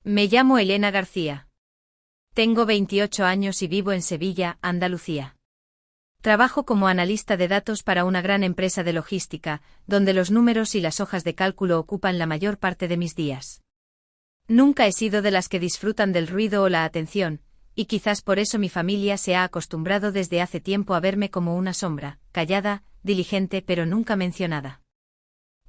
Me llamo Elena García. Tengo 28 años y vivo en Sevilla, Andalucía. Trabajo como analista de datos para una gran empresa de logística, donde los números y las hojas de cálculo ocupan la mayor parte de mis días. Nunca he sido de las que disfrutan del ruido o la atención, y quizás por eso mi familia se ha acostumbrado desde hace tiempo a verme como una sombra, callada, diligente pero nunca mencionada.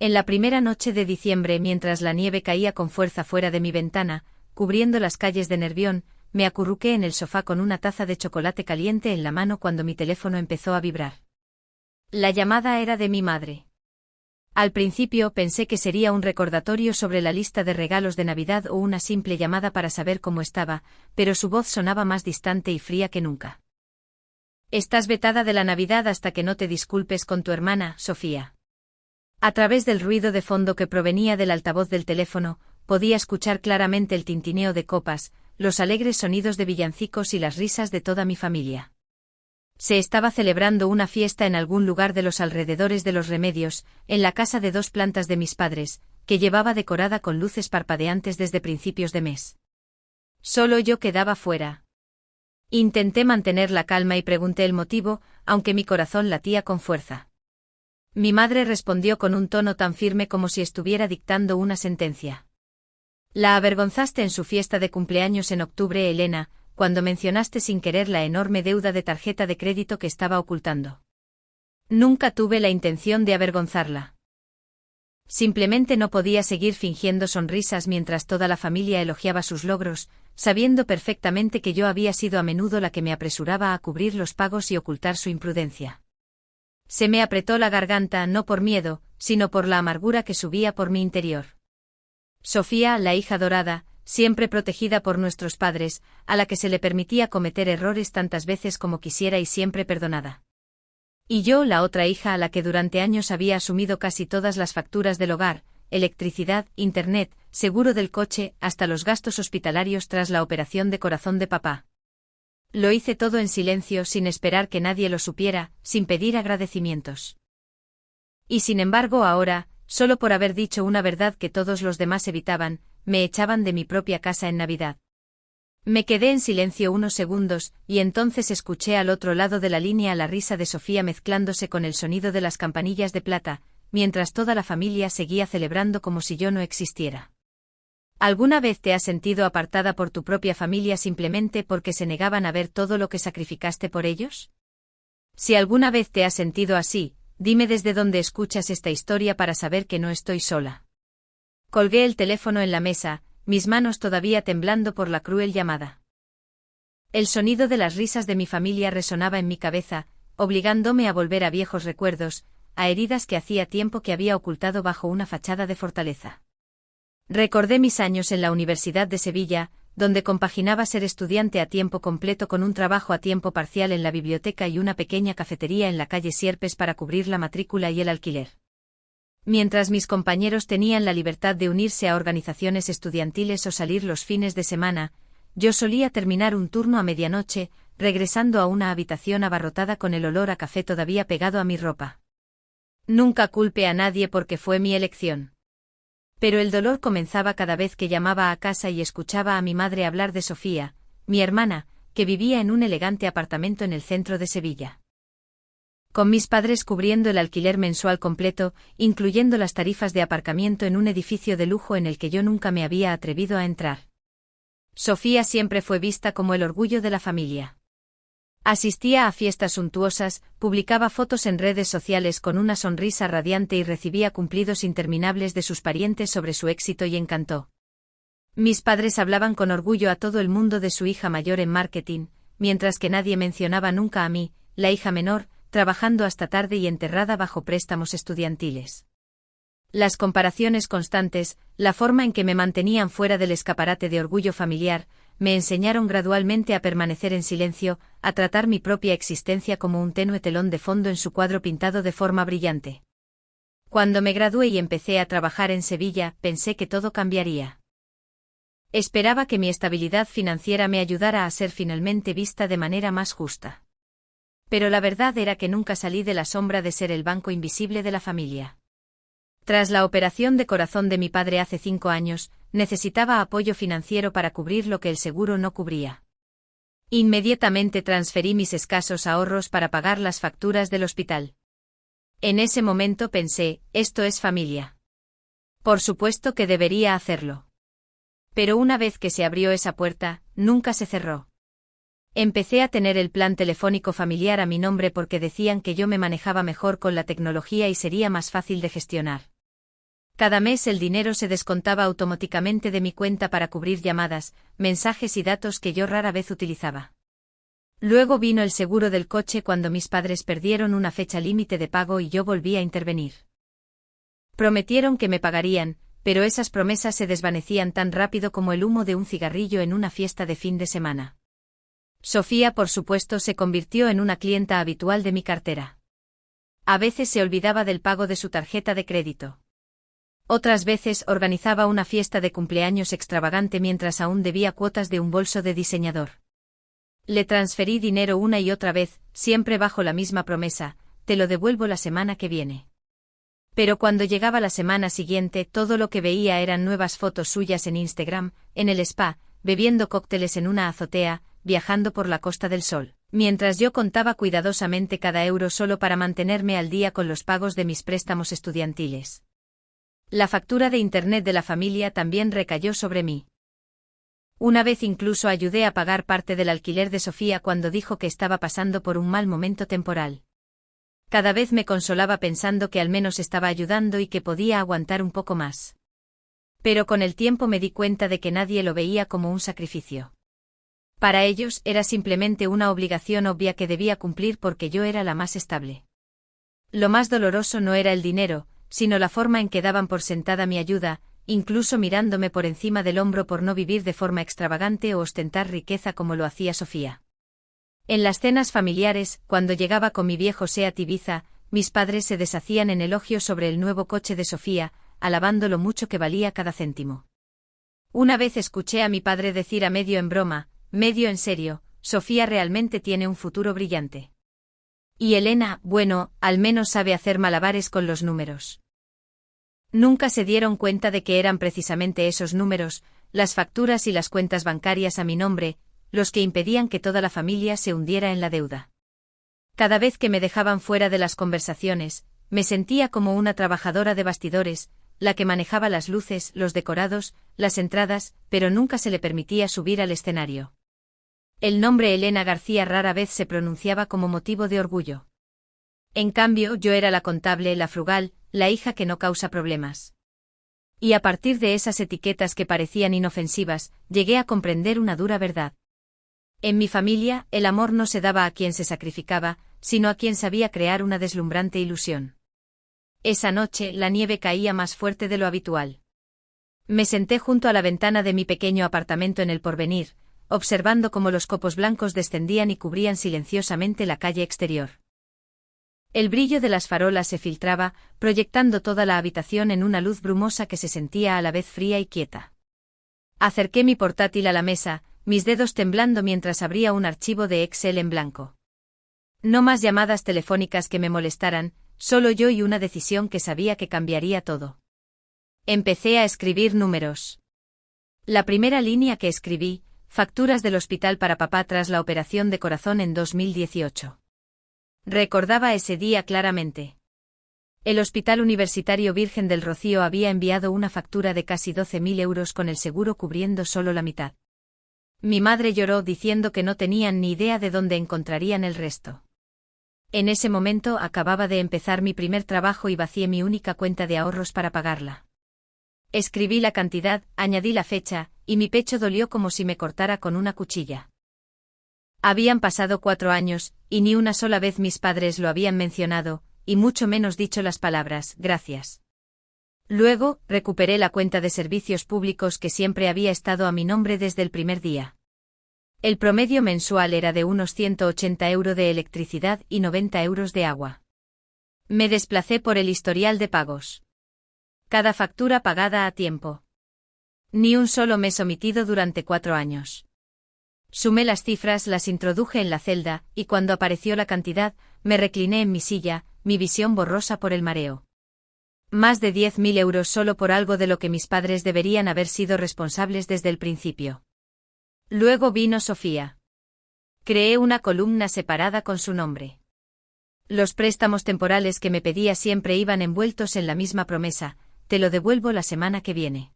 En la primera noche de diciembre, mientras la nieve caía con fuerza fuera de mi ventana, cubriendo las calles de Nervión, me acurruqué en el sofá con una taza de chocolate caliente en la mano cuando mi teléfono empezó a vibrar. La llamada era de mi madre. Al principio pensé que sería un recordatorio sobre la lista de regalos de Navidad o una simple llamada para saber cómo estaba, pero su voz sonaba más distante y fría que nunca. Estás vetada de la Navidad hasta que no te disculpes con tu hermana, Sofía. A través del ruido de fondo que provenía del altavoz del teléfono, podía escuchar claramente el tintineo de copas, los alegres sonidos de villancicos y las risas de toda mi familia. Se estaba celebrando una fiesta en algún lugar de los alrededores de Los Remedios, en la casa de 2 plantas de mis padres, que llevaba decorada con luces parpadeantes desde principios de mes. Solo yo quedaba fuera. Intenté mantener la calma y pregunté el motivo, aunque mi corazón latía con fuerza. Mi madre respondió con un tono tan firme como si estuviera dictando una sentencia. La avergonzaste en su fiesta de cumpleaños en octubre, Elena, cuando mencionaste sin querer la enorme deuda de tarjeta de crédito que estaba ocultando. Nunca tuve la intención de avergonzarla. Simplemente no podía seguir fingiendo sonrisas mientras toda la familia elogiaba sus logros, sabiendo perfectamente que yo había sido a menudo la que me apresuraba a cubrir los pagos y ocultar su imprudencia. Se me apretó la garganta no por miedo, sino por la amargura que subía por mi interior. Sofía, la hija dorada, siempre protegida por nuestros padres, a la que se le permitía cometer errores tantas veces como quisiera y siempre perdonada. Y yo, la otra hija a la que durante años había asumido casi todas las facturas del hogar, electricidad, internet, seguro del coche, hasta los gastos hospitalarios tras la operación de corazón de papá. Lo hice todo en silencio, sin esperar que nadie lo supiera, sin pedir agradecimientos. Y sin embargo ahora, solo por haber dicho una verdad que todos los demás evitaban, me echaban de mi propia casa en Navidad. Me quedé en silencio unos segundos, y entonces escuché al otro lado de la línea la risa de Sofía mezclándose con el sonido de las campanillas de plata, mientras toda la familia seguía celebrando como si yo no existiera. ¿Alguna vez te has sentido apartada por tu propia familia simplemente porque se negaban a ver todo lo que sacrificaste por ellos? Si alguna vez te has sentido así, dime desde dónde escuchas esta historia para saber que no estoy sola. Colgué el teléfono en la mesa, mis manos todavía temblando por la cruel llamada. El sonido de las risas de mi familia resonaba en mi cabeza, obligándome a volver a viejos recuerdos, a heridas que hacía tiempo que había ocultado bajo una fachada de fortaleza. Recordé mis años en la Universidad de Sevilla, donde compaginaba ser estudiante a tiempo completo con un trabajo a tiempo parcial en la biblioteca y una pequeña cafetería en la calle Sierpes para cubrir la matrícula y el alquiler. Mientras mis compañeros tenían la libertad de unirse a organizaciones estudiantiles o salir los fines de semana, yo solía terminar un turno a medianoche, regresando a una habitación abarrotada con el olor a café todavía pegado a mi ropa. Nunca culpe a nadie porque fue mi elección. Pero el dolor comenzaba cada vez que llamaba a casa y escuchaba a mi madre hablar de Sofía, mi hermana, que vivía en un elegante apartamento en el centro de Sevilla. Con mis padres cubriendo el alquiler mensual completo, incluyendo las tarifas de aparcamiento en un edificio de lujo en el que yo nunca me había atrevido a entrar. Sofía siempre fue vista como el orgullo de la familia. Asistía a fiestas suntuosas, publicaba fotos en redes sociales con una sonrisa radiante y recibía cumplidos interminables de sus parientes sobre su éxito y encanto. Mis padres hablaban con orgullo a todo el mundo de su hija mayor en marketing, mientras que nadie mencionaba nunca a mí, la hija menor, trabajando hasta tarde y enterrada bajo préstamos estudiantiles. Las comparaciones constantes, la forma en que me mantenían fuera del escaparate de orgullo familiar, me enseñaron gradualmente a permanecer en silencio, a tratar mi propia existencia como un tenue telón de fondo en su cuadro pintado de forma brillante. Cuando me gradué y empecé a trabajar en Sevilla, pensé que todo cambiaría. Esperaba que mi estabilidad financiera me ayudara a ser finalmente vista de manera más justa. Pero la verdad era que nunca salí de la sombra de ser el banco invisible de la familia. Tras la operación de corazón de mi padre hace 5 años, necesitaba apoyo financiero para cubrir lo que el seguro no cubría. Inmediatamente transferí mis escasos ahorros para pagar las facturas del hospital. En ese momento pensé, esto es familia. Por supuesto que debería hacerlo. Pero una vez que se abrió esa puerta, nunca se cerró. Empecé a tener el plan telefónico familiar a mi nombre porque decían que yo me manejaba mejor con la tecnología y sería más fácil de gestionar. Cada mes el dinero se descontaba automáticamente de mi cuenta para cubrir llamadas, mensajes y datos que yo rara vez utilizaba. Luego vino el seguro del coche cuando mis padres perdieron una fecha límite de pago y yo volví a intervenir. Prometieron que me pagarían, pero esas promesas se desvanecían tan rápido como el humo de un cigarrillo en una fiesta de fin de semana. Sofía, por supuesto, se convirtió en una clienta habitual de mi cartera. A veces se olvidaba del pago de su tarjeta de crédito. Otras veces organizaba una fiesta de cumpleaños extravagante mientras aún debía cuotas de un bolso de diseñador. Le transferí dinero una y otra vez, siempre bajo la misma promesa, te lo devuelvo la semana que viene. Pero cuando llegaba la semana siguiente todo lo que veía eran nuevas fotos suyas en Instagram, en el spa, bebiendo cócteles en una azotea, viajando por la Costa del Sol, mientras yo contaba cuidadosamente cada euro solo para mantenerme al día con los pagos de mis préstamos estudiantiles. La factura de internet de la familia también recayó sobre mí. Una vez incluso ayudé a pagar parte del alquiler de Sofía cuando dijo que estaba pasando por un mal momento temporal. Cada vez me consolaba pensando que al menos estaba ayudando y que podía aguantar un poco más. Pero con el tiempo me di cuenta de que nadie lo veía como un sacrificio. Para ellos era simplemente una obligación obvia que debía cumplir porque yo era la más estable. Lo más doloroso no era el dinero, sino la forma en que daban por sentada mi ayuda, incluso mirándome por encima del hombro por no vivir de forma extravagante o ostentar riqueza como lo hacía Sofía. En las cenas familiares, cuando llegaba con mi viejo Seat Ibiza, mis padres se deshacían en elogios sobre el nuevo coche de Sofía, alabando lo mucho que valía cada céntimo. Una vez escuché a mi padre decir a medio en broma, medio en serio, Sofía realmente tiene un futuro brillante. Y Elena, bueno, al menos sabe hacer malabares con los números. Nunca se dieron cuenta de que eran precisamente esos números, las facturas y las cuentas bancarias a mi nombre, los que impedían que toda la familia se hundiera en la deuda. Cada vez que me dejaban fuera de las conversaciones, me sentía como una trabajadora de bastidores, la que manejaba las luces, los decorados, las entradas, pero nunca se le permitía subir al escenario. El nombre Elena García rara vez se pronunciaba como motivo de orgullo. En cambio, yo era la contable, la frugal, la hija que no causa problemas. Y a partir de esas etiquetas que parecían inofensivas, llegué a comprender una dura verdad. En mi familia, el amor no se daba a quien se sacrificaba, sino a quien sabía crear una deslumbrante ilusión. Esa noche, la nieve caía más fuerte de lo habitual. Me senté junto a la ventana de mi pequeño apartamento en El Porvenir, observando cómo los copos blancos descendían y cubrían silenciosamente la calle exterior. El brillo de las farolas se filtraba, proyectando toda la habitación en una luz brumosa que se sentía a la vez fría y quieta. Acerqué mi portátil a la mesa, mis dedos temblando mientras abría un archivo de Excel en blanco. No más llamadas telefónicas que me molestaran, solo yo y una decisión que sabía que cambiaría todo. Empecé a escribir números. La primera línea que escribí, facturas del hospital para papá tras la operación de corazón en 2018. Recordaba ese día claramente. El Hospital Universitario Virgen del Rocío había enviado una factura de casi 12.000 euros con el seguro cubriendo solo la mitad. Mi madre lloró diciendo que no tenían ni idea de dónde encontrarían el resto. En ese momento acababa de empezar mi primer trabajo y vacié mi única cuenta de ahorros para pagarla. Escribí la cantidad, añadí la fecha, y mi pecho dolió como si me cortara con una cuchilla. Habían pasado 4 años, y ni una sola vez mis padres lo habían mencionado, y mucho menos dicho las palabras, gracias. Luego, recuperé la cuenta de servicios públicos que siempre había estado a mi nombre desde el primer día. El promedio mensual era de unos 180 euros de electricidad y 90 euros de agua. Me desplacé por el historial de pagos. Cada factura pagada a tiempo. Ni un solo mes omitido durante 4 años. Sumé las cifras, las introduje en la celda, y cuando apareció la cantidad, me recliné en mi silla, mi visión borrosa por el mareo. Más de 10.000 euros solo por algo de lo que mis padres deberían haber sido responsables desde el principio. Luego vino Sofía. Creé una columna separada con su nombre. Los préstamos temporales que me pedía siempre iban envueltos en la misma promesa: te lo devuelvo la semana que viene.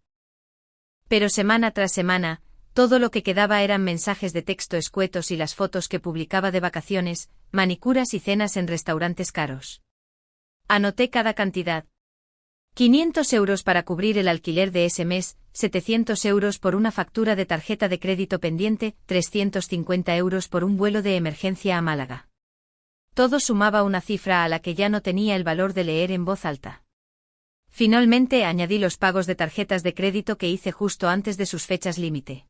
Pero semana tras semana, todo lo que quedaba eran mensajes de texto escuetos y las fotos que publicaba de vacaciones, manicuras y cenas en restaurantes caros. Anoté cada cantidad. 500 euros para cubrir el alquiler de ese mes, 700 euros por una factura de tarjeta de crédito pendiente, 350 euros por un vuelo de emergencia a Málaga. Todo sumaba una cifra a la que ya no tenía el valor de leer en voz alta. Finalmente añadí los pagos de tarjetas de crédito que hice justo antes de sus fechas límite.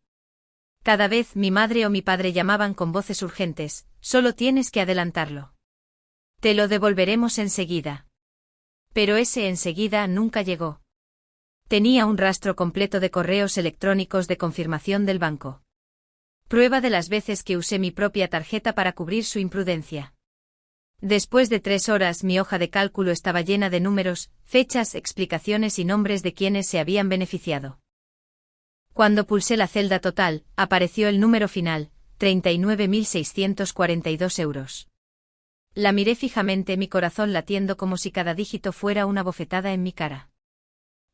Cada vez mi madre o mi padre llamaban con voces urgentes: solo tienes que adelantarlo. Te lo devolveremos enseguida. Pero ese enseguida nunca llegó. Tenía un rastro completo de correos electrónicos de confirmación del banco. Prueba de las veces que usé mi propia tarjeta para cubrir su imprudencia. Después de 3 horas mi hoja de cálculo estaba llena de números, fechas, explicaciones y nombres de quienes se habían beneficiado. Cuando pulsé la celda total, apareció el número final: 39.642 euros. La miré fijamente, mi corazón latiendo como si cada dígito fuera una bofetada en mi cara.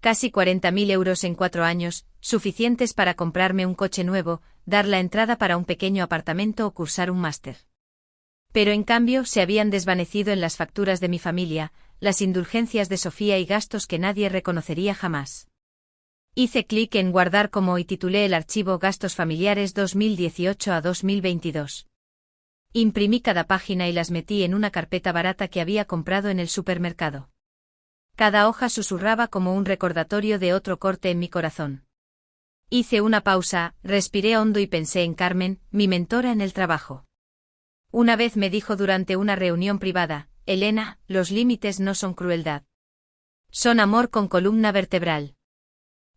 Casi 40.000 euros en 4 años, suficientes para comprarme un coche nuevo, dar la entrada para un pequeño apartamento o cursar un máster. Pero en cambio se habían desvanecido en las facturas de mi familia, las indulgencias de Sofía y gastos que nadie reconocería jamás. Hice clic en guardar como y titulé el archivo Gastos familiares 2018 a 2022. Imprimí cada página y las metí en una carpeta barata que había comprado en el supermercado. Cada hoja susurraba como un recordatorio de otro corte en mi corazón. Hice una pausa, respiré hondo y pensé en Carmen, mi mentora en el trabajo. Una vez me dijo durante una reunión privada: Elena, los límites no son crueldad. Son amor con columna vertebral.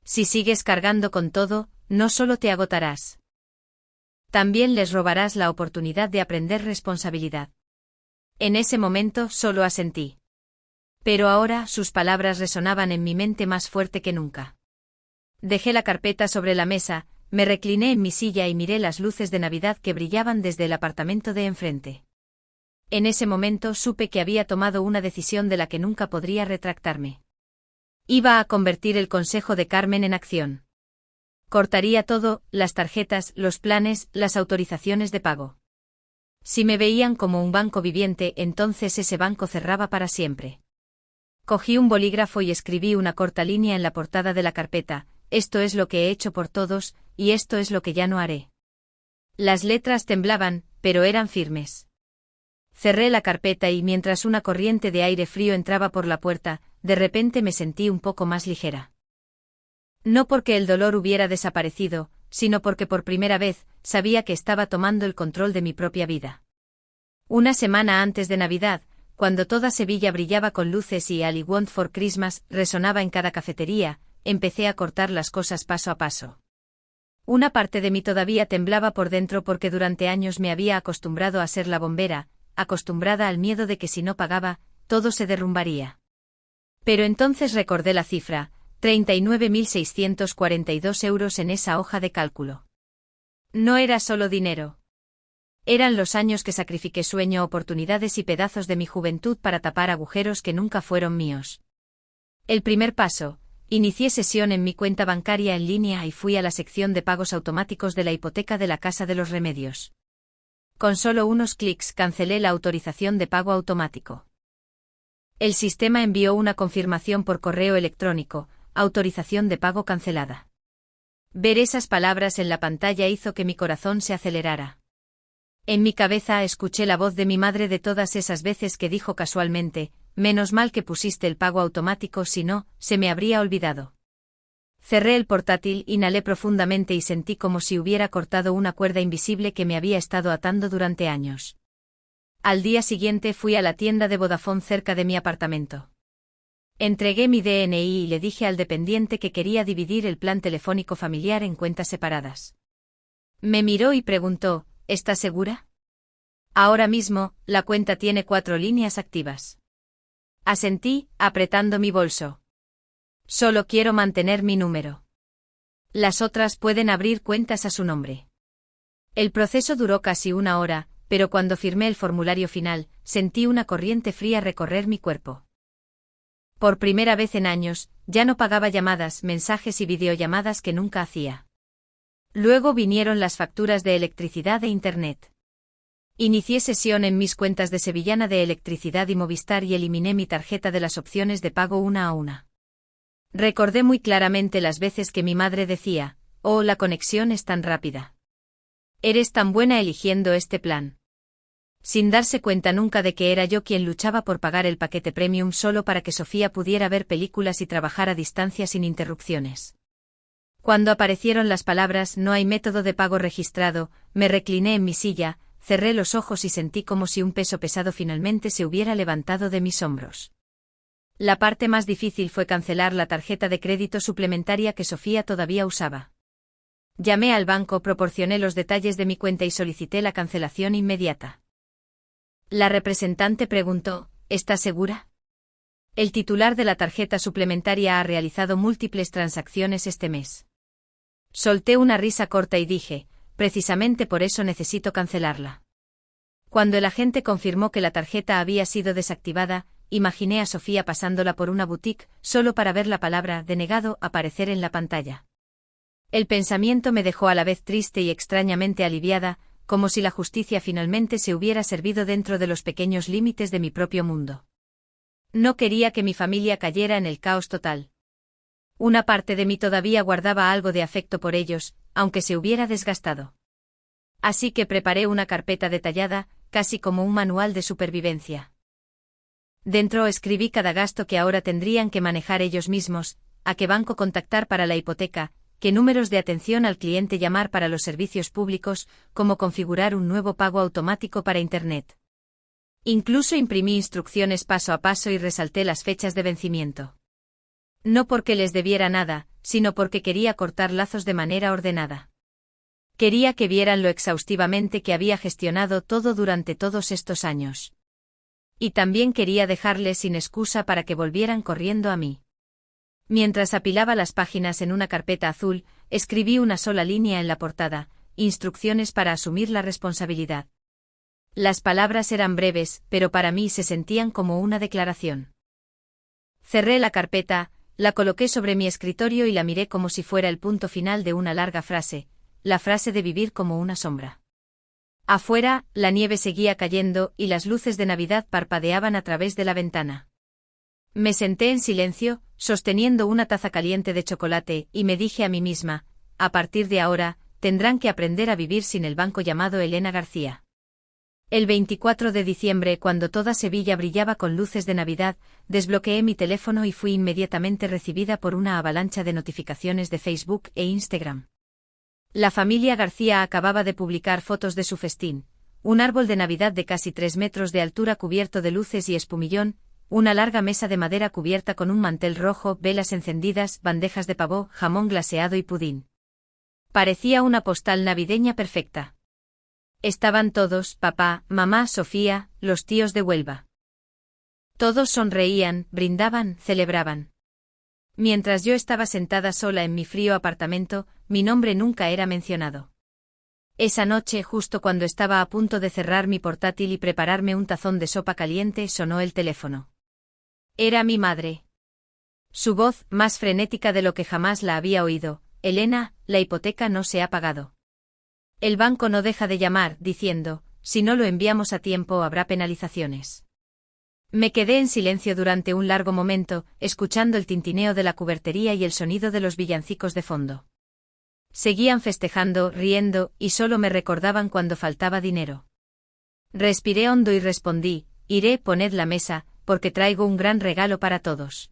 Si sigues cargando con todo, no solo te agotarás. También les robarás la oportunidad de aprender responsabilidad. En ese momento solo asentí. Pero ahora sus palabras resonaban en mi mente más fuerte que nunca. Dejé la carpeta sobre la mesa, me recliné en mi silla y miré las luces de Navidad que brillaban desde el apartamento de enfrente. En ese momento supe que había tomado una decisión de la que nunca podría retractarme. Iba a convertir el consejo de Carmen en acción. Cortaría todo: las tarjetas, los planes, las autorizaciones de pago. Si me veían como un banco viviente, entonces ese banco cerraba para siempre. Cogí un bolígrafo y escribí una corta línea en la portada de la carpeta: esto es lo que he hecho por todos, y esto es lo que ya no haré. Las letras temblaban, pero eran firmes. Cerré la carpeta y mientras una corriente de aire frío entraba por la puerta, de repente me sentí un poco más ligera. No porque el dolor hubiera desaparecido, sino porque por primera vez sabía que estaba tomando el control de mi propia vida. Una semana antes de Navidad, cuando toda Sevilla brillaba con luces y All I Want for Christmas resonaba en cada cafetería, empecé a cortar las cosas paso a paso. Una parte de mí todavía temblaba por dentro porque durante años me había acostumbrado a ser la bombera, acostumbrada al miedo de que si no pagaba, todo se derrumbaría. Pero entonces recordé la cifra: 39.642 euros en esa hoja de cálculo. No era solo dinero. Eran los años que sacrifiqué, sueño, oportunidades y pedazos de mi juventud para tapar agujeros que nunca fueron míos. El primer paso: inicié sesión en mi cuenta bancaria en línea y fui a la sección de pagos automáticos de la hipoteca de la Casa de los Remedios. Con solo unos clics cancelé la autorización de pago automático. El sistema envió una confirmación por correo electrónico: autorización de pago cancelada. Ver esas palabras en la pantalla hizo que mi corazón se acelerara. En mi cabeza escuché la voz de mi madre de todas esas veces que dijo casualmente: menos mal que pusiste el pago automático, si no, se me habría olvidado. Cerré el portátil, inhalé profundamente y sentí como si hubiera cortado una cuerda invisible que me había estado atando durante años. Al día siguiente fui a la tienda de Vodafone cerca de mi apartamento. Entregué mi DNI y le dije al dependiente que quería dividir el plan telefónico familiar en cuentas separadas. Me miró y preguntó: ¿estás segura? Ahora mismo, la cuenta tiene 4 líneas activas. Asentí, apretando mi bolso. Solo quiero mantener mi número. Las otras pueden abrir cuentas a su nombre. El proceso duró casi 1 hora, pero cuando firmé el formulario final, sentí una corriente fría recorrer mi cuerpo. Por primera vez en años, ya no pagaba llamadas, mensajes y videollamadas que nunca hacía. Luego vinieron las facturas de electricidad e Internet. Inicié sesión en mis cuentas de Sevillana de Electricidad y Movistar y eliminé mi tarjeta de las opciones de pago una a una. Recordé muy claramente las veces que mi madre decía: «Oh, la conexión es tan rápida. Eres tan buena eligiendo este plan». Sin darse cuenta nunca de que era yo quien luchaba por pagar el paquete premium solo para que Sofía pudiera ver películas y trabajar a distancia sin interrupciones. Cuando aparecieron las palabras «No hay método de pago registrado», me recliné en mi silla, cerré los ojos y sentí como si un peso pesado finalmente se hubiera levantado de mis hombros. La parte más difícil fue cancelar la tarjeta de crédito suplementaria que Sofía todavía usaba. Llamé al banco, proporcioné los detalles de mi cuenta y solicité la cancelación inmediata. La representante preguntó: «¿Estás segura? El titular de la tarjeta suplementaria ha realizado múltiples transacciones este mes». Solté una risa corta y dije: «Precisamente por eso necesito cancelarla». Cuando el agente confirmó que la tarjeta había sido desactivada, imaginé a Sofía pasándola por una boutique, solo para ver la palabra «denegado» aparecer en la pantalla. El pensamiento me dejó a la vez triste y extrañamente aliviada, como si la justicia finalmente se hubiera servido dentro de los pequeños límites de mi propio mundo. No quería que mi familia cayera en el caos total. Una parte de mí todavía guardaba algo de afecto por ellos, aunque se hubiera desgastado. Así que preparé una carpeta detallada, casi como un manual de supervivencia. Dentro escribí cada gasto que ahora tendrían que manejar ellos mismos, a qué banco contactar para la hipoteca, qué números de atención al cliente llamar para los servicios públicos, cómo configurar un nuevo pago automático para Internet. Incluso imprimí instrucciones paso a paso y resalté las fechas de vencimiento. No porque les debiera nada, sino porque quería cortar lazos de manera ordenada. Quería que vieran lo exhaustivamente que había gestionado todo durante todos estos años. Y también quería dejarles sin excusa para que volvieran corriendo a mí. Mientras apilaba las páginas en una carpeta azul, escribí una sola línea en la portada: instrucciones para asumir la responsabilidad. Las palabras eran breves, pero para mí se sentían como una declaración. Cerré la carpeta, la coloqué sobre mi escritorio y la miré como si fuera el punto final de una larga frase, la frase de vivir como una sombra. Afuera, la nieve seguía cayendo y las luces de Navidad parpadeaban a través de la ventana. Me senté en silencio, sosteniendo una taza caliente de chocolate, y me dije a mí misma: a partir de ahora, tendrán que aprender a vivir sin el banco llamado Elena García. El 24 de diciembre, cuando toda Sevilla brillaba con luces de Navidad, desbloqueé mi teléfono y fui inmediatamente recibida por una avalancha de notificaciones de Facebook e Instagram. La familia García acababa de publicar fotos de su festín: un árbol de Navidad de casi 3 metros de altura cubierto de luces y espumillón, una larga mesa de madera cubierta con un mantel rojo, velas encendidas, bandejas de pavó, jamón glaseado y pudín. Parecía una postal navideña perfecta. Estaban todos: papá, mamá, Sofía, los tíos de Huelva. Todos sonreían, brindaban, celebraban. Mientras yo estaba sentada sola en mi frío apartamento, mi nombre nunca era mencionado. Esa noche, justo cuando estaba a punto de cerrar mi portátil y prepararme un tazón de sopa caliente, sonó el teléfono. Era mi madre. Su voz, más frenética de lo que jamás la había oído: Elena, la hipoteca no se ha pagado. El banco no deja de llamar, diciendo: si no lo enviamos a tiempo habrá penalizaciones. Me quedé en silencio durante un largo momento, escuchando el tintineo de la cubertería y el sonido de los villancicos de fondo. Seguían festejando, riendo, y solo me recordaban cuando faltaba dinero. Respiré hondo y respondí: iré, poned la mesa, porque traigo un gran regalo para todos.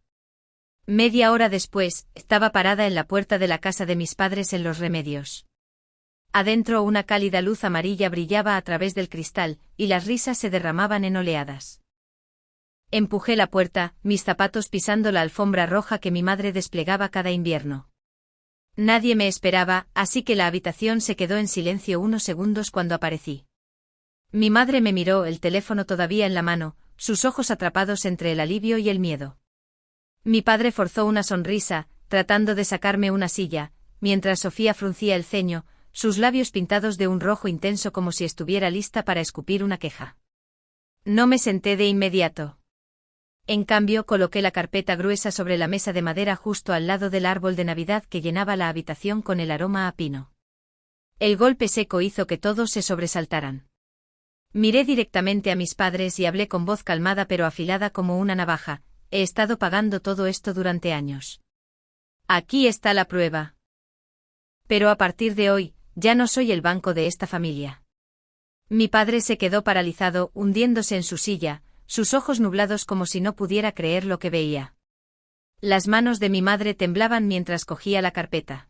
Media hora después, estaba parada en la puerta de la casa de mis padres en Los Remedios. Adentro una cálida luz amarilla brillaba a través del cristal, y las risas se derramaban en oleadas. Empujé la puerta, mis zapatos pisando la alfombra roja que mi madre desplegaba cada invierno. Nadie me esperaba, así que la habitación se quedó en silencio unos segundos cuando aparecí. Mi madre me miró, el teléfono todavía en la mano, sus ojos atrapados entre el alivio y el miedo. Mi padre forzó una sonrisa, tratando de sacarme una silla, mientras Sofía fruncía el ceño, sus labios pintados de un rojo intenso como si estuviera lista para escupir una queja. No me senté de inmediato. En cambio, coloqué la carpeta gruesa sobre la mesa de madera justo al lado del árbol de Navidad que llenaba la habitación con el aroma a pino. El golpe seco hizo que todos se sobresaltaran. Miré directamente a mis padres y hablé con voz calmada pero afilada como una navaja. He estado pagando todo esto durante años. Aquí está la prueba. Pero a partir de hoy, ya no soy el banco de esta familia. Mi padre se quedó paralizado, hundiéndose en su silla, sus ojos nublados como si no pudiera creer lo que veía. Las manos de mi madre temblaban mientras cogía la carpeta.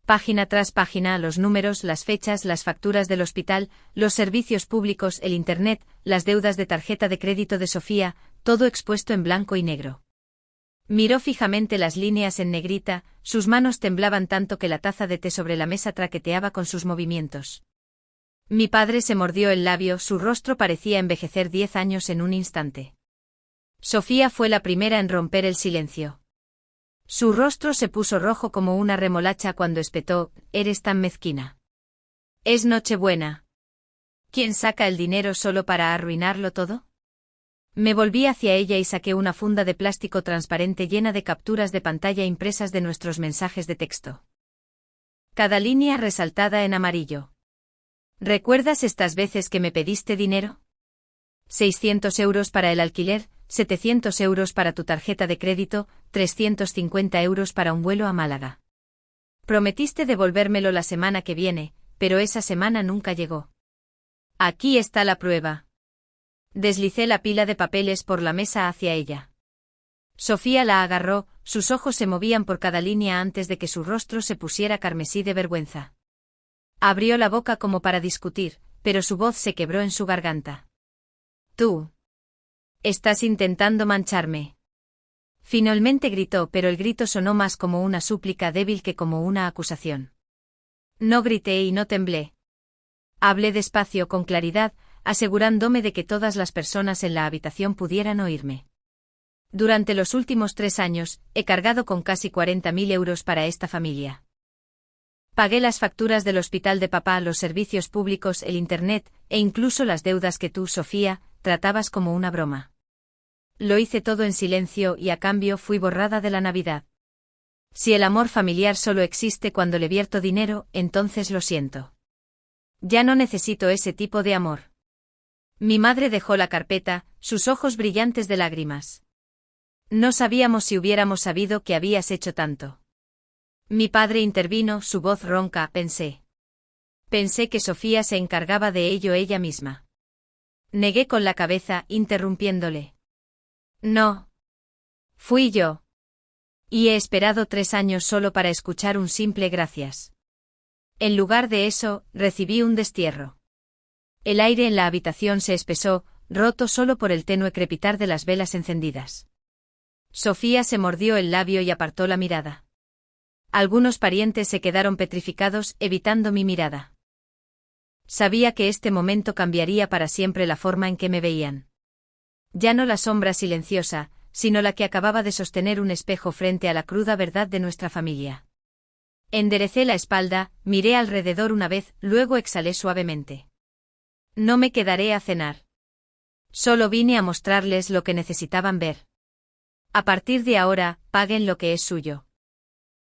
Página tras página, los números, las fechas, las facturas del hospital, los servicios públicos, el internet, las deudas de tarjeta de crédito de Sofía, todo expuesto en blanco y negro. Miró fijamente las líneas en negrita, sus manos temblaban tanto que la taza de té sobre la mesa traqueteaba con sus movimientos. Mi padre se mordió el labio, su rostro parecía envejecer 10 años en un instante. Sofía fue la primera en romper el silencio. Su rostro se puso rojo como una remolacha cuando espetó: «Eres tan mezquina. Es Nochebuena. ¿Quién saca el dinero solo para arruinarlo todo?» Me volví hacia ella y saqué una funda de plástico transparente llena de capturas de pantalla impresas de nuestros mensajes de texto. Cada línea resaltada en amarillo. ¿Recuerdas estas veces que me pediste dinero? 600 euros para el alquiler, 700 euros para tu tarjeta de crédito, 350 euros para un vuelo a Málaga. Prometiste devolvérmelo la semana que viene, pero esa semana nunca llegó. Aquí está la prueba. Deslicé la pila de papeles por la mesa hacia ella. Sofía la agarró, sus ojos se movían por cada línea antes de que su rostro se pusiera carmesí de vergüenza. Abrió la boca como para discutir, pero su voz se quebró en su garganta. «Tú. Estás intentando mancharme». Finalmente gritó, pero el grito sonó más como una súplica débil que como una acusación. No grité y no temblé. Hablé despacio, con claridad, asegurándome de que todas las personas en la habitación pudieran oírme. Durante los últimos 3 años, he cargado con casi 40.000 euros para esta familia. Pagué las facturas del hospital de papá, los servicios públicos, el internet, e incluso las deudas que tú, Sofía, tratabas como una broma. Lo hice todo en silencio y a cambio fui borrada de la Navidad. Si el amor familiar solo existe cuando le vierto dinero, entonces lo siento. Ya no necesito ese tipo de amor. Mi madre dejó la carpeta, sus ojos brillantes de lágrimas. No sabíamos si hubiéramos sabido que habías hecho tanto. Mi padre intervino, su voz ronca: pensé. Pensé que Sofía se encargaba de ello ella misma. Negué con la cabeza, interrumpiéndole. No. Fui yo. Y he esperado 3 años solo para escuchar un simple gracias. En lugar de eso, recibí un destierro. El aire en la habitación se espesó, roto solo por el tenue crepitar de las velas encendidas. Sofía se mordió el labio y apartó la mirada. Algunos parientes se quedaron petrificados, evitando mi mirada. Sabía que este momento cambiaría para siempre la forma en que me veían. Ya no la sombra silenciosa, sino la que acababa de sostener un espejo frente a la cruda verdad de nuestra familia. Enderecé la espalda, miré alrededor una vez, luego exhalé suavemente. No me quedaré a cenar. Solo vine a mostrarles lo que necesitaban ver. A partir de ahora, paguen lo que es suyo.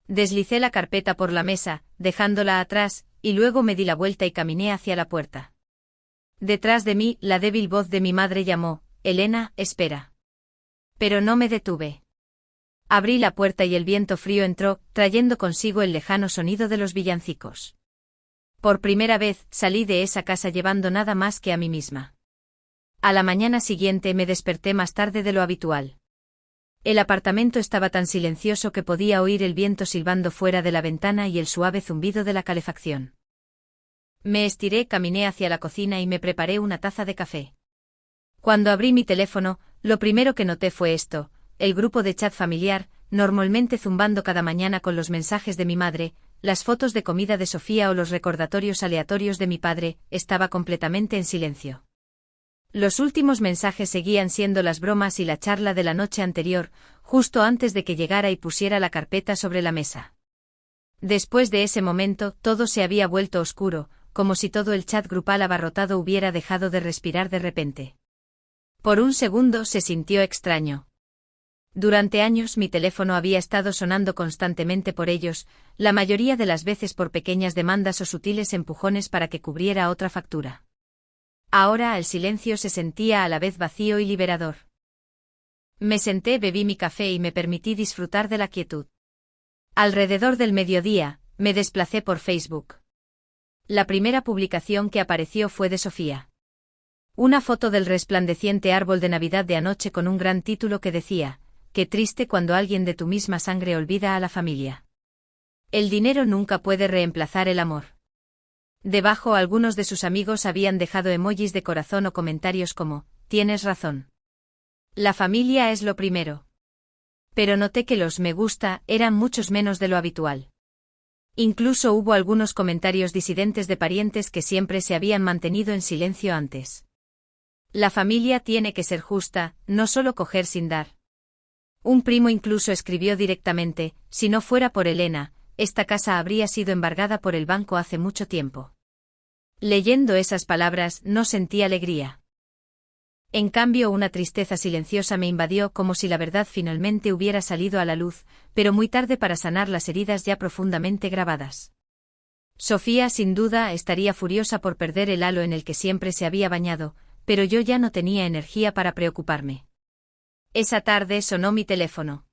Deslicé la carpeta por la mesa, dejándola atrás, y luego me di la vuelta y caminé hacia la puerta. Detrás de mí, la débil voz de mi madre llamó: «Elena, espera». Pero no me detuve. Abrí la puerta y el viento frío entró, trayendo consigo el lejano sonido de los villancicos. Por primera vez, salí de esa casa llevando nada más que a mí misma. A la mañana siguiente me desperté más tarde de lo habitual. El apartamento estaba tan silencioso que podía oír el viento silbando fuera de la ventana y el suave zumbido de la calefacción. Me estiré, caminé hacia la cocina y me preparé una taza de café. Cuando abrí mi teléfono, lo primero que noté fue esto: el grupo de chat familiar, normalmente zumbando cada mañana con los mensajes de mi madre, las fotos de comida de Sofía o los recordatorios aleatorios de mi padre, estaba completamente en silencio. Los últimos mensajes seguían siendo las bromas y la charla de la noche anterior, justo antes de que llegara y pusiera la carpeta sobre la mesa. Después de ese momento, todo se había vuelto oscuro, como si todo el chat grupal abarrotado hubiera dejado de respirar de repente. Por un segundo se sintió extraño. Durante años mi teléfono había estado sonando constantemente por ellos, la mayoría de las veces por pequeñas demandas o sutiles empujones para que cubriera otra factura. Ahora el silencio se sentía a la vez vacío y liberador. Me senté, bebí mi café y me permití disfrutar de la quietud. Alrededor del mediodía, me desplacé por Facebook. La primera publicación que apareció fue de Sofía. Una foto del resplandeciente árbol de Navidad de anoche con un gran título que decía: «Qué triste cuando alguien de tu misma sangre olvida a la familia. El dinero nunca puede reemplazar el amor». Debajo algunos de sus amigos habían dejado emojis de corazón o comentarios como: «Tienes razón. La familia es lo primero». Pero noté que los me gusta eran muchos menos de lo habitual. Incluso hubo algunos comentarios disidentes de parientes que siempre se habían mantenido en silencio antes. La familia tiene que ser justa, no solo coger sin dar. Un primo incluso escribió directamente: «Si no fuera por Elena, esta casa habría sido embargada por el banco hace mucho tiempo». Leyendo esas palabras no sentí alegría. En cambio, una tristeza silenciosa me invadió, como si la verdad finalmente hubiera salido a la luz, pero muy tarde para sanar las heridas ya profundamente grabadas. Sofía sin duda estaría furiosa por perder el halo en el que siempre se había bañado, pero yo ya no tenía energía para preocuparme. Esa tarde sonó mi teléfono.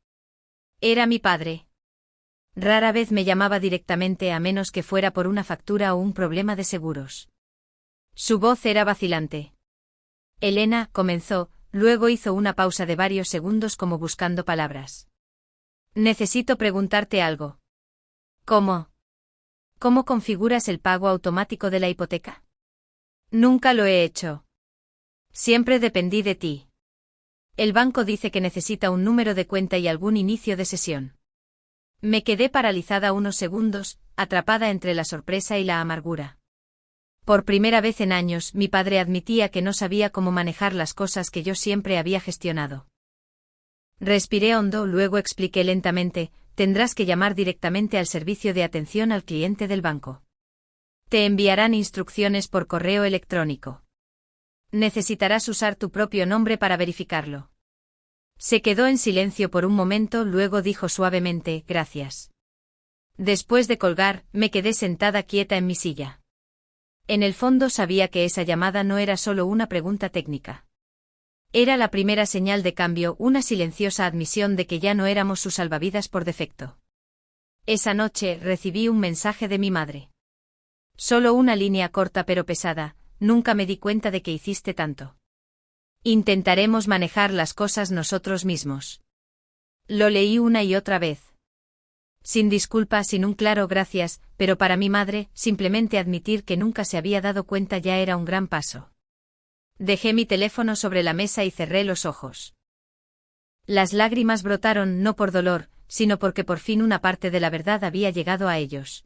Era mi padre. Rara vez me llamaba directamente a menos que fuera por una factura o un problema de seguros. Su voz era vacilante. «Elena», comenzó, luego hizo una pausa de varios segundos como buscando palabras. «Necesito preguntarte algo». «¿Cómo? ¿Cómo configuras el pago automático de la hipoteca?» «Nunca lo he hecho. Siempre dependí de ti. El banco dice que necesita un número de cuenta y algún inicio de sesión». Me quedé paralizada unos segundos, atrapada entre la sorpresa y la amargura. Por primera vez en años, mi padre admitía que no sabía cómo manejar las cosas que yo siempre había gestionado. Respiré hondo, luego expliqué lentamente: «Tendrás que llamar directamente al servicio de atención al cliente del banco. Te enviarán instrucciones por correo electrónico. Necesitarás usar tu propio nombre para verificarlo». Se quedó en silencio por un momento, luego dijo suavemente: «Gracias». Después de colgar, me quedé sentada quieta en mi silla. En el fondo sabía que esa llamada no era solo una pregunta técnica. Era la primera señal de cambio, una silenciosa admisión de que ya no éramos sus salvavidas por defecto. Esa noche recibí un mensaje de mi madre. Solo una línea corta pero pesada: «Nunca me di cuenta de que hiciste tanto. Intentaremos manejar las cosas nosotros mismos». Lo leí una y otra vez. Sin disculpa, sin un claro gracias, pero para mi madre, simplemente admitir que nunca se había dado cuenta ya era un gran paso. Dejé mi teléfono sobre la mesa y cerré los ojos. Las lágrimas brotaron no por dolor, sino porque por fin una parte de la verdad había llegado a ellos.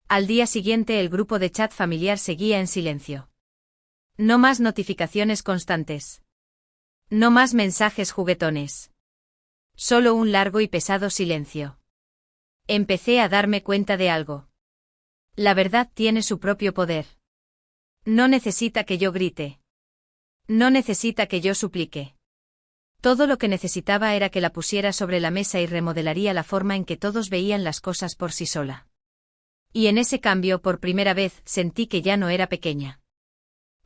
Al día siguiente el grupo de chat familiar seguía en silencio. No más notificaciones constantes. No más mensajes juguetones. Solo un largo y pesado silencio. Empecé a darme cuenta de algo. La verdad tiene su propio poder. No necesita que yo grite. No necesita que yo suplique. Todo lo que necesitaba era que la pusiera sobre la mesa y remodelaría la forma en que todos veían las cosas por sí sola. Y en ese cambio, por primera vez, sentí que ya no era pequeña.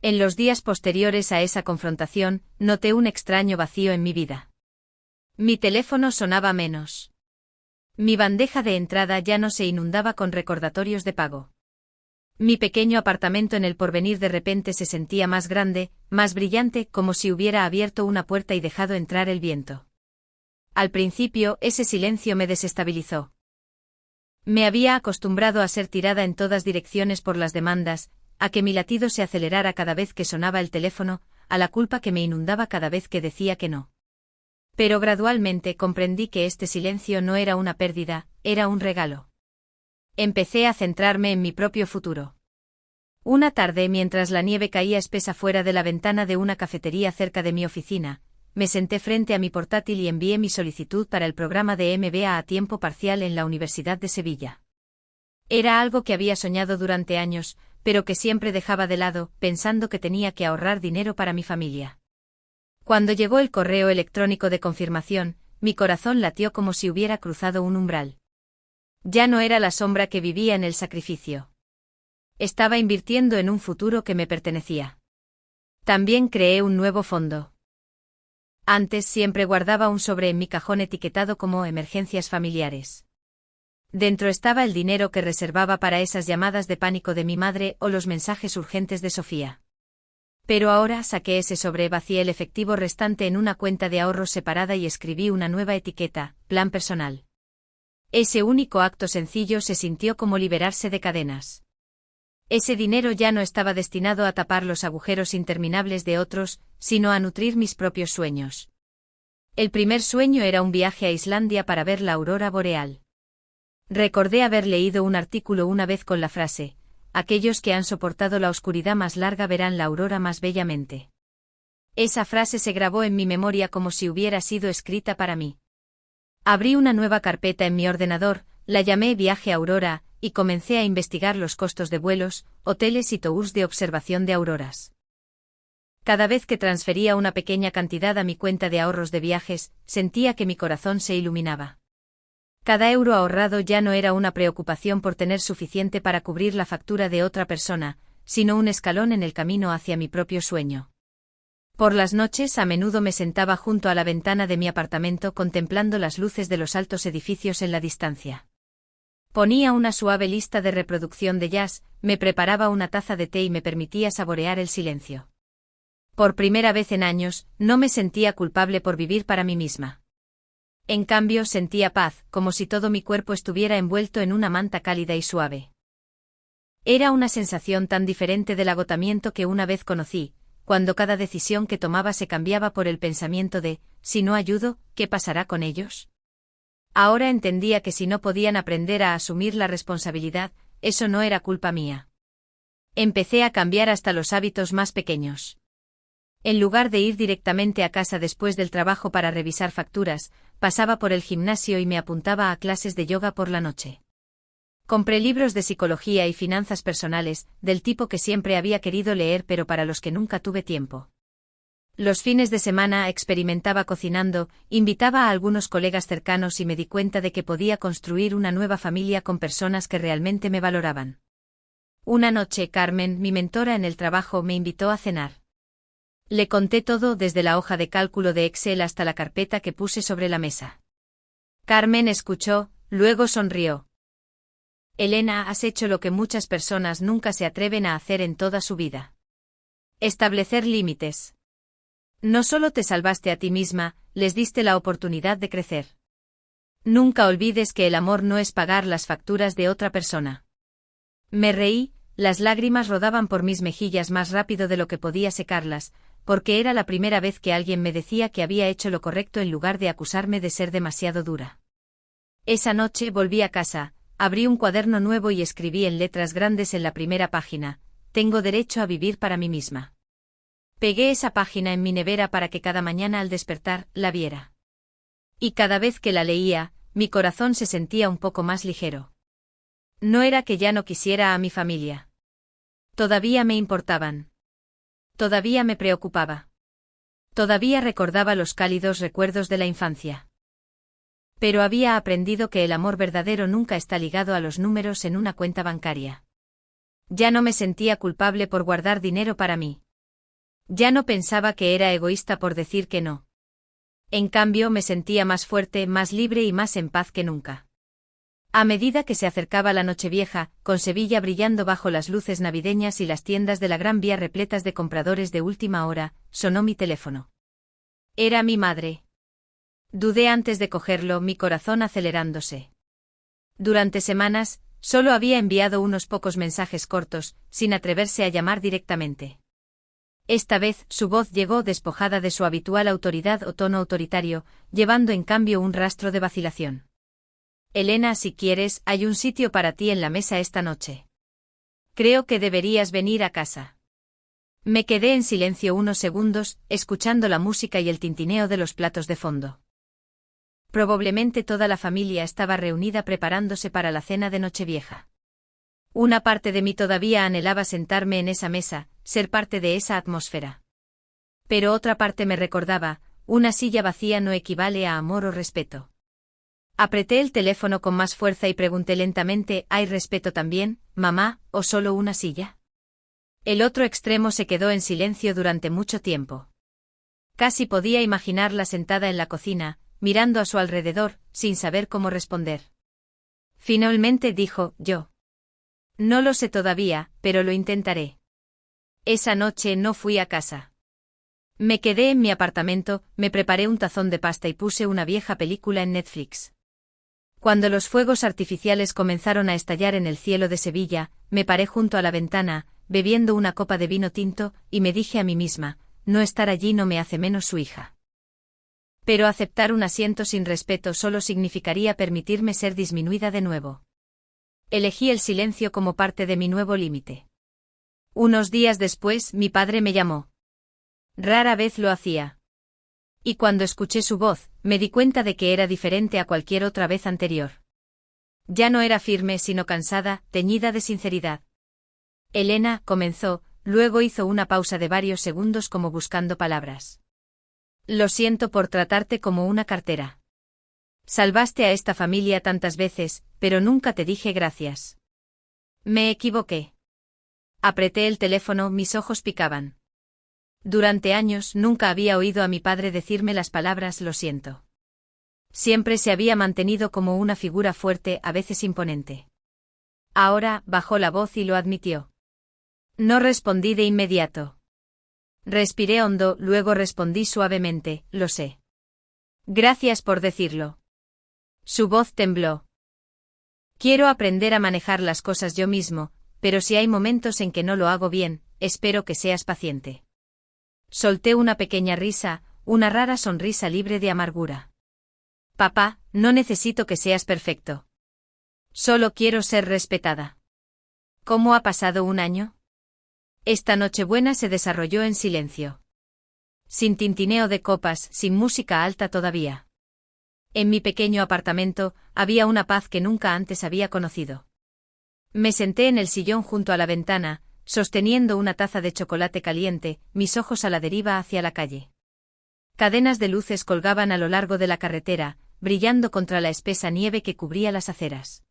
En los días posteriores a esa confrontación, noté un extraño vacío en mi vida. Mi teléfono sonaba menos. Mi bandeja de entrada ya no se inundaba con recordatorios de pago. Mi pequeño apartamento en El Porvenir de repente se sentía más grande, más brillante, como si hubiera abierto una puerta y dejado entrar el viento. Al principio, ese silencio me desestabilizó. Me había acostumbrado a ser tirada en todas direcciones por las demandas, a que mi latido se acelerara cada vez que sonaba el teléfono, a la culpa que me inundaba cada vez que decía que no. Pero gradualmente comprendí que este silencio no era una pérdida, era un regalo. Empecé a centrarme en mi propio futuro. Una tarde, mientras la nieve caía espesa fuera de la ventana de una cafetería cerca de mi oficina, me senté frente a mi portátil y envié mi solicitud para el programa de MBA a tiempo parcial en la Universidad de Sevilla. Era algo que había soñado durante años, pero que siempre dejaba de lado, pensando que tenía que ahorrar dinero para mi familia. Cuando llegó el correo electrónico de confirmación, mi corazón latió como si hubiera cruzado un umbral. Ya no era la sombra que vivía en el sacrificio. Estaba invirtiendo en un futuro que me pertenecía. También creé un nuevo fondo. Antes siempre guardaba un sobre en mi cajón etiquetado como emergencias familiares. Dentro estaba el dinero que reservaba para esas llamadas de pánico de mi madre o los mensajes urgentes de Sofía. Pero ahora saqué ese sobre, vacié el efectivo restante en una cuenta de ahorros separada y escribí una nueva etiqueta, plan personal. Ese único acto sencillo se sintió como liberarse de cadenas. Ese dinero ya no estaba destinado a tapar los agujeros interminables de otros, sino a nutrir mis propios sueños. El primer sueño era un viaje a Islandia para ver la aurora boreal. Recordé haber leído un artículo una vez con la frase: aquellos que han soportado la oscuridad más larga verán la aurora más bellamente. Esa frase se grabó en mi memoria como si hubiera sido escrita para mí. Abrí una nueva carpeta en mi ordenador, la llamé Viaje Aurora, y comencé a investigar los costos de vuelos, hoteles y tours de observación de auroras. Cada vez que transfería una pequeña cantidad a mi cuenta de ahorros de viajes, sentía que mi corazón se iluminaba. Cada euro ahorrado ya no era una preocupación por tener suficiente para cubrir la factura de otra persona, sino un escalón en el camino hacia mi propio sueño. Por las noches a menudo me sentaba junto a la ventana de mi apartamento contemplando las luces de los altos edificios en la distancia. Ponía una suave lista de reproducción de jazz, me preparaba una taza de té y me permitía saborear el silencio. Por primera vez en años, no me sentía culpable por vivir para mí misma. En cambio sentía paz, como si todo mi cuerpo estuviera envuelto en una manta cálida y suave. Era una sensación tan diferente del agotamiento que una vez conocí, cuando cada decisión que tomaba se cambiaba por el pensamiento de, si no ayudo, ¿qué pasará con ellos? Ahora entendía que si no podían aprender a asumir la responsabilidad, eso no era culpa mía. Empecé a cambiar hasta los hábitos más pequeños. En lugar de ir directamente a casa después del trabajo para revisar facturas, pasaba por el gimnasio y me apuntaba a clases de yoga por la noche. Compré libros de psicología y finanzas personales, del tipo que siempre había querido leer pero para los que nunca tuve tiempo. Los fines de semana experimentaba cocinando, invitaba a algunos colegas cercanos y me di cuenta de que podía construir una nueva familia con personas que realmente me valoraban. Una noche Carmen, mi mentora en el trabajo, me invitó a cenar. Le conté todo desde la hoja de cálculo de Excel hasta la carpeta que puse sobre la mesa. Carmen escuchó, luego sonrió. Elena, has hecho lo que muchas personas nunca se atreven a hacer en toda su vida. Establecer límites. No solo te salvaste a ti misma, les diste la oportunidad de crecer. Nunca olvides que el amor no es pagar las facturas de otra persona. Me reí, las lágrimas rodaban por mis mejillas más rápido de lo que podía secarlas, porque era la primera vez que alguien me decía que había hecho lo correcto en lugar de acusarme de ser demasiado dura. Esa noche volví a casa, abrí un cuaderno nuevo y escribí en letras grandes en la primera página: tengo derecho a vivir para mí misma. Pegué esa página en mi nevera para que cada mañana al despertar la viera. Y cada vez que la leía, mi corazón se sentía un poco más ligero. No era que ya no quisiera a mi familia. Todavía me importaban. Todavía me preocupaba. Todavía recordaba los cálidos recuerdos de la infancia. Pero había aprendido que el amor verdadero nunca está ligado a los números en una cuenta bancaria. Ya no me sentía culpable por guardar dinero para mí. Ya no pensaba que era egoísta por decir que no. En cambio me sentía más fuerte, más libre y más en paz que nunca. A medida que se acercaba la Nochevieja, con Sevilla brillando bajo las luces navideñas y las tiendas de la Gran Vía repletas de compradores de última hora, sonó mi teléfono. Era mi madre. Dudé antes de cogerlo, mi corazón acelerándose. Durante semanas, solo había enviado unos pocos mensajes cortos, sin atreverse a llamar directamente. Esta vez, su voz llegó despojada de su habitual autoridad o tono autoritario, llevando en cambio un rastro de vacilación. Elena, si quieres, hay un sitio para ti en la mesa esta noche. Creo que deberías venir a casa. Me quedé en silencio unos segundos, escuchando la música y el tintineo de los platos de fondo. Probablemente toda la familia estaba reunida preparándose para la cena de Nochevieja. Una parte de mí todavía anhelaba sentarme en esa mesa, ser parte de esa atmósfera. Pero otra parte me recordaba, una silla vacía no equivale a amor o respeto. Apreté el teléfono con más fuerza y pregunté lentamente, ¿hay respeto también, mamá, o solo una silla? El otro extremo se quedó en silencio durante mucho tiempo. Casi podía imaginarla sentada en la cocina, mirando a su alrededor, sin saber cómo responder. Finalmente dijo, yo. No lo sé todavía, pero lo intentaré. Esa noche no fui a casa. Me quedé en mi apartamento, me preparé un tazón de pasta y puse una vieja película en Netflix. Cuando los fuegos artificiales comenzaron a estallar en el cielo de Sevilla, me paré junto a la ventana, bebiendo una copa de vino tinto, y me dije a mí misma, no estar allí no me hace menos su hija. Pero aceptar un asiento sin respeto solo significaría permitirme ser disminuida de nuevo. Elegí el silencio como parte de mi nuevo límite. Unos días después, mi padre me llamó. Rara vez lo hacía. Y cuando escuché su voz, me di cuenta de que era diferente a cualquier otra vez anterior. Ya no era firme sino cansada, teñida de sinceridad. Elena, comenzó, luego hizo una pausa de varios segundos como buscando palabras. Lo siento por tratarte como una cartera. Salvaste a esta familia tantas veces, pero nunca te dije gracias. Me equivoqué. Apreté el teléfono, mis ojos picaban. Durante años nunca había oído a mi padre decirme las palabras lo siento. Siempre se había mantenido como una figura fuerte, a veces imponente. Ahora bajó la voz y lo admitió. No respondí de inmediato. Respiré hondo, luego respondí suavemente, lo sé. Gracias por decirlo. Su voz tembló. Quiero aprender a manejar las cosas yo mismo, pero si hay momentos en que no lo hago bien, espero que seas paciente. Solté una pequeña risa, una rara sonrisa libre de amargura. Papá, no necesito que seas perfecto. Solo quiero ser respetada. ¿Cómo ha pasado un año? Esta Nochebuena se desarrolló en silencio. Sin tintineo de copas, sin música alta todavía. En mi pequeño apartamento, había una paz que nunca antes había conocido. Me senté en el sillón junto a la ventana, sosteniendo una taza de chocolate caliente, mis ojos a la deriva hacia la calle. Cadenas de luces colgaban a lo largo de la carretera, brillando contra la espesa nieve que cubría las aceras.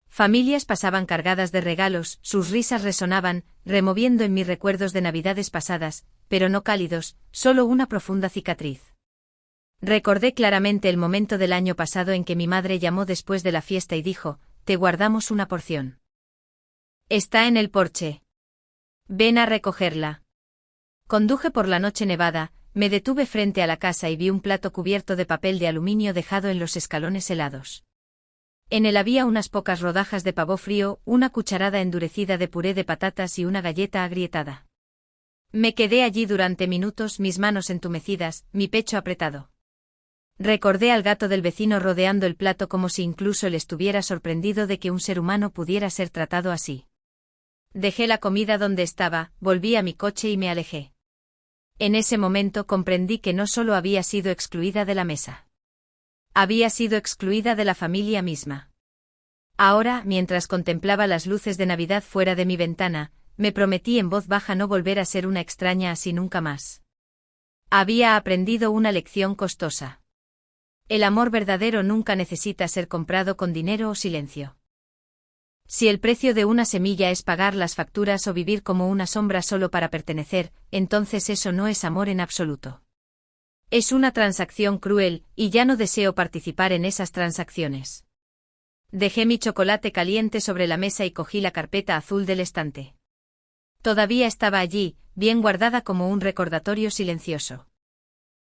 Familias pasaban cargadas de regalos, sus risas resonaban, removiendo en mí recuerdos de navidades pasadas, pero no cálidos, solo una profunda cicatriz. Recordé claramente el momento del año pasado en que mi madre llamó después de la fiesta y dijo, te guardamos una porción. Está en el porche. Ven a recogerla. Conduje por la noche nevada, me detuve frente a la casa y vi un plato cubierto de papel de aluminio dejado en los escalones helados. En él había unas pocas rodajas de pavo frío, una cucharada endurecida de puré de patatas y una galleta agrietada. Me quedé allí durante minutos, mis manos entumecidas, mi pecho apretado. Recordé al gato del vecino rodeando el plato como si incluso él estuviera sorprendido de que un ser humano pudiera ser tratado así. Dejé la comida donde estaba, volví a mi coche y me alejé. En ese momento comprendí que no solo había sido excluida de la mesa. Había sido excluida de la familia misma. Ahora, mientras contemplaba las luces de Navidad fuera de mi ventana, me prometí en voz baja no volver a ser una extraña así nunca más. Había aprendido una lección costosa. El amor verdadero nunca necesita ser comprado con dinero o silencio. Si el precio de una semilla es pagar las facturas o vivir como una sombra solo para pertenecer, entonces eso no es amor en absoluto. Es una transacción cruel, y ya no deseo participar en esas transacciones. Dejé mi chocolate caliente sobre la mesa y cogí la carpeta azul del estante. Todavía estaba allí, bien guardada como un recordatorio silencioso.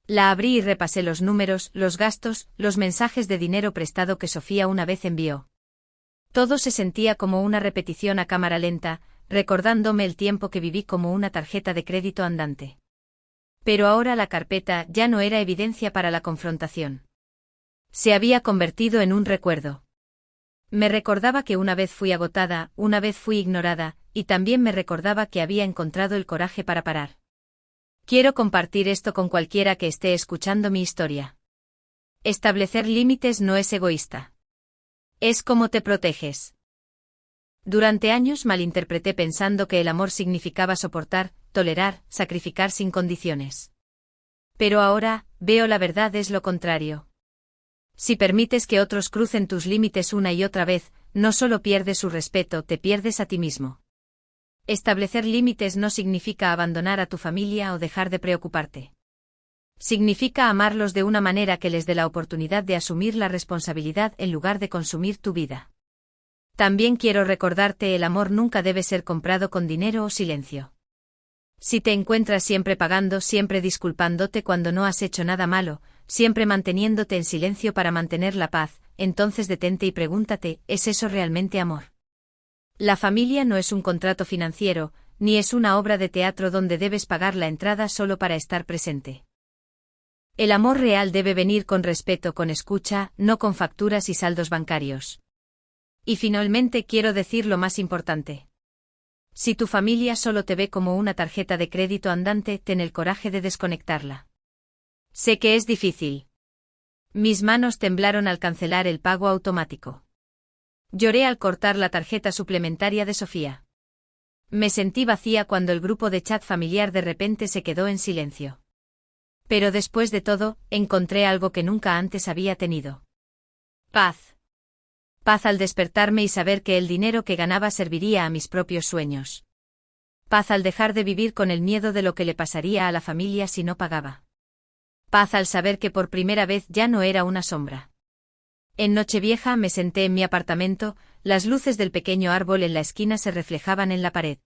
La abrí y repasé los números, los gastos, los mensajes de dinero prestado que Sofía una vez envió. Todo se sentía como una repetición a cámara lenta, recordándome el tiempo que viví como una tarjeta de crédito andante. Pero ahora la carpeta ya no era evidencia para la confrontación. Se había convertido en un recuerdo. Me recordaba que una vez fui agotada, una vez fui ignorada, y también me recordaba que había encontrado el coraje para parar. Quiero compartir esto con cualquiera que esté escuchando mi historia. Establecer límites no es egoísta. Es cómo te proteges. Durante años malinterpreté pensando que el amor significaba soportar, tolerar, sacrificar sin condiciones. Pero ahora, veo la verdad es lo contrario. Si permites que otros crucen tus límites una y otra vez, no solo pierdes su respeto, te pierdes a ti mismo. Establecer límites no significa abandonar a tu familia o dejar de preocuparte. Significa amarlos de una manera que les dé la oportunidad de asumir la responsabilidad en lugar de consumir tu vida. También quiero recordarte: el amor nunca debe ser comprado con dinero o silencio. Si te encuentras siempre pagando, siempre disculpándote cuando no has hecho nada malo, siempre manteniéndote en silencio para mantener la paz, entonces detente y pregúntate: ¿es eso realmente amor? La familia no es un contrato financiero, ni es una obra de teatro donde debes pagar la entrada solo para estar presente. El amor real debe venir con respeto, con escucha, no con facturas y saldos bancarios. Y finalmente quiero decir lo más importante. Si tu familia solo te ve como una tarjeta de crédito andante, ten el coraje de desconectarla. Sé que es difícil. Mis manos temblaron al cancelar el pago automático. Lloré al cortar la tarjeta suplementaria de Sofía. Me sentí vacía cuando el grupo de chat familiar de repente se quedó en silencio. Pero después de todo, encontré algo que nunca antes había tenido. Paz. Paz al despertarme y saber que el dinero que ganaba serviría a mis propios sueños. Paz al dejar de vivir con el miedo de lo que le pasaría a la familia si no pagaba. Paz al saber que por primera vez ya no era una sombra. En Nochevieja me senté en mi apartamento, las luces del pequeño árbol en la esquina se reflejaban en la pared.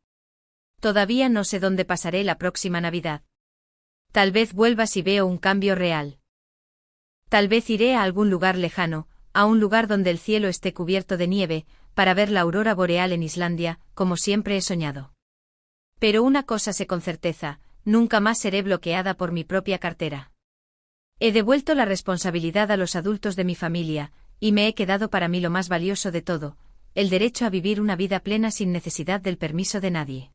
Todavía no sé dónde pasaré la próxima Navidad. Tal vez vuelva si veo un cambio real. Tal vez iré a algún lugar lejano, a un lugar donde el cielo esté cubierto de nieve, para ver la aurora boreal en Islandia, como siempre he soñado. Pero una cosa sé con certeza: nunca más seré bloqueada por mi propia cartera. He devuelto la responsabilidad a los adultos de mi familia, y me he quedado para mí lo más valioso de todo: el derecho a vivir una vida plena sin necesidad del permiso de nadie.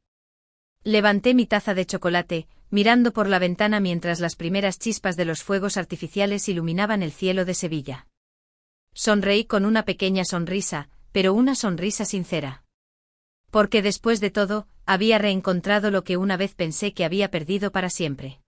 Levanté mi taza de chocolate, mirando por la ventana mientras las primeras chispas de los fuegos artificiales iluminaban el cielo de Sevilla. Sonreí con una pequeña sonrisa, pero una sonrisa sincera. Porque después de todo, había reencontrado lo que una vez pensé que había perdido para siempre.